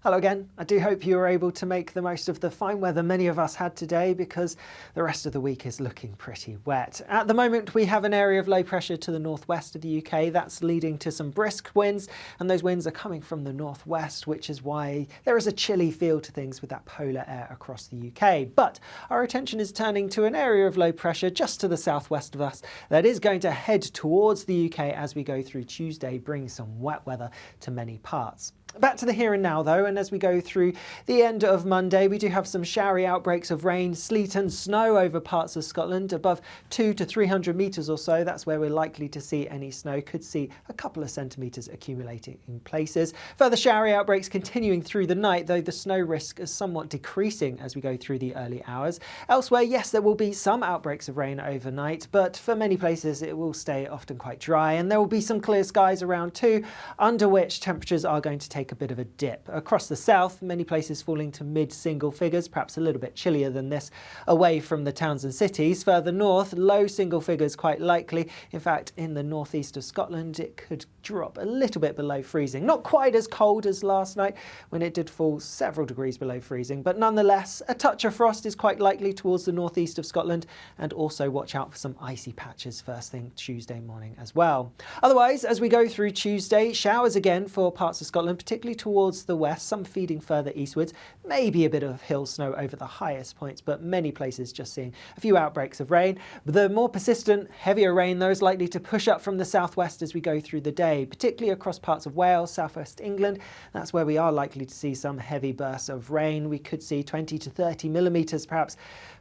Hello again. I do hope you were able to make the most of the fine weather many of us had today, because the rest of the week is looking pretty wet. At the moment we have an area of low pressure to the northwest of the UK. That's leading to some brisk winds, and those winds are coming from the northwest, which is why there is a chilly feel to things with that polar air across the UK. But our attention is turning to an area of low pressure just to the southwest of us that is going to head towards the UK as we go through Tuesday, bringing some wet weather to many parts. Back to the here and now though, and as we go through the end of Monday, we do have some showery outbreaks of rain, sleet and snow over parts of Scotland, above 200 to 300 metres or so. That's where we're likely to see any snow. Could see a couple of centimetres accumulating in places. Further showery outbreaks continuing through the night, though the snow risk is somewhat decreasing as we go through the early hours. Elsewhere, yes, there will be some outbreaks of rain overnight, but for many places it will stay often quite dry, and there will be some clear skies around too, under which temperatures are going to take a bit of a dip. Across the south, many places falling to mid-single figures, perhaps a little bit chillier than this away from the towns and cities. Further north, low single figures quite likely. In fact, in the northeast of Scotland, it could drop a little bit below freezing. Not quite as cold as last night when it did fall several degrees below freezing, but nonetheless, a touch of frost is quite likely towards the northeast of Scotland, and also watch out for some icy patches first thing Tuesday morning as well. Otherwise, as we go through Tuesday, showers again for parts of Scotland, particularly towards the west, some feeding further eastwards, maybe a bit of hill snow over the highest points, but many places just seeing a few outbreaks of rain. The more persistent, heavier rain though is likely to push up from the southwest as we go through the day, particularly across parts of Wales, southwest England. That's where we are likely to see some heavy bursts of rain. We could see 20 to 30 millimetres perhaps,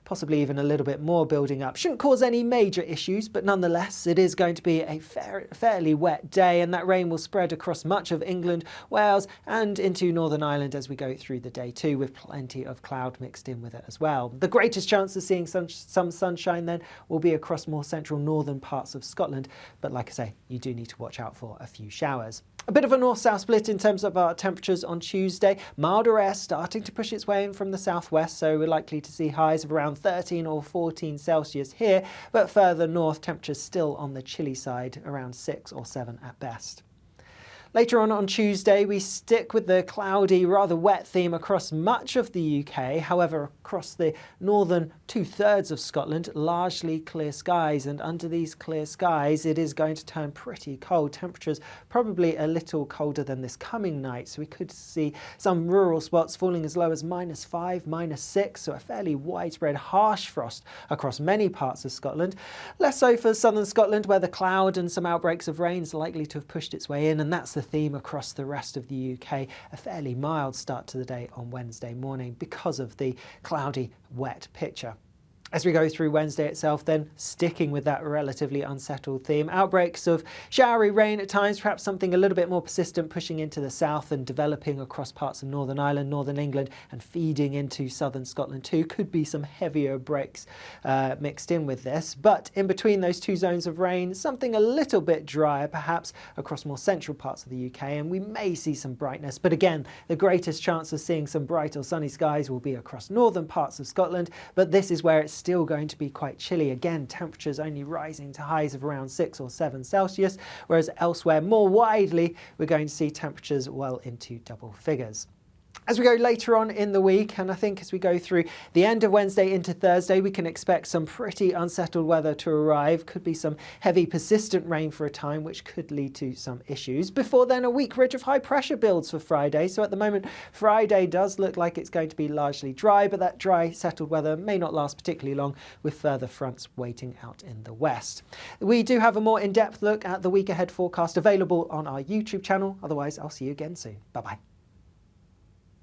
possibly even a little bit more building up. Shouldn't cause any major issues, but nonetheless it is going to be a fairly wet day, and that rain will spread across much of England, Wales and into Northern Ireland as we go through the day too, with plenty of cloud mixed in with it as well. The greatest chance of seeing some sunshine then will be across more central northern parts of Scotland, but like I say, you do need to watch out for a few showers. A bit of a north-south split in terms of our temperatures on Tuesday. Milder air starting to push its way in from the southwest, so we're likely to see highs of around 13 or 14 Celsius here, but further north temperatures still on the chilly side, around 6 or 7 at best. Later on Tuesday, we stick with the cloudy, rather wet theme across much of the UK. However, across the northern 2/3 of Scotland, largely clear skies, and under these clear skies it is going to turn pretty cold. Temperatures probably a little colder than this coming night, so we could see some rural spots falling as low as -5, -6, so a fairly widespread harsh frost across many parts of Scotland. Less so for southern Scotland, where the cloud and some outbreaks of rain is likely to have pushed its way in, and that's the theme across the rest of the UK. A fairly mild start to the day on Wednesday morning because of the cloudy, wet picture. As we go through Wednesday itself then, sticking with that relatively unsettled theme, outbreaks of showery rain at times, perhaps something a little bit more persistent pushing into the south and developing across parts of Northern Ireland, Northern England and feeding into southern Scotland too. Could be some heavier breaks mixed in with this, but in between those two zones of rain, something a little bit drier perhaps across more central parts of the UK, and we may see some brightness, but again, the greatest chance of seeing some bright or sunny skies will be across northern parts of Scotland, but this is where it's still going to be quite chilly. Again, temperatures only rising to highs of around 6 or 7 Celsius, whereas elsewhere more widely we're going to see temperatures well into double figures. As we go later on in the week, and I think as we go through the end of Wednesday into Thursday, we can expect some pretty unsettled weather to arrive. Could be some heavy persistent rain for a time, which could lead to some issues. Before then, a weak ridge of high pressure builds for Friday. So at the moment, Friday does look like it's going to be largely dry, but that dry settled weather may not last particularly long, with further fronts waiting out in the west. We do have a more in-depth look at the week ahead forecast available on our YouTube channel. Otherwise, I'll see you again soon. Bye-bye.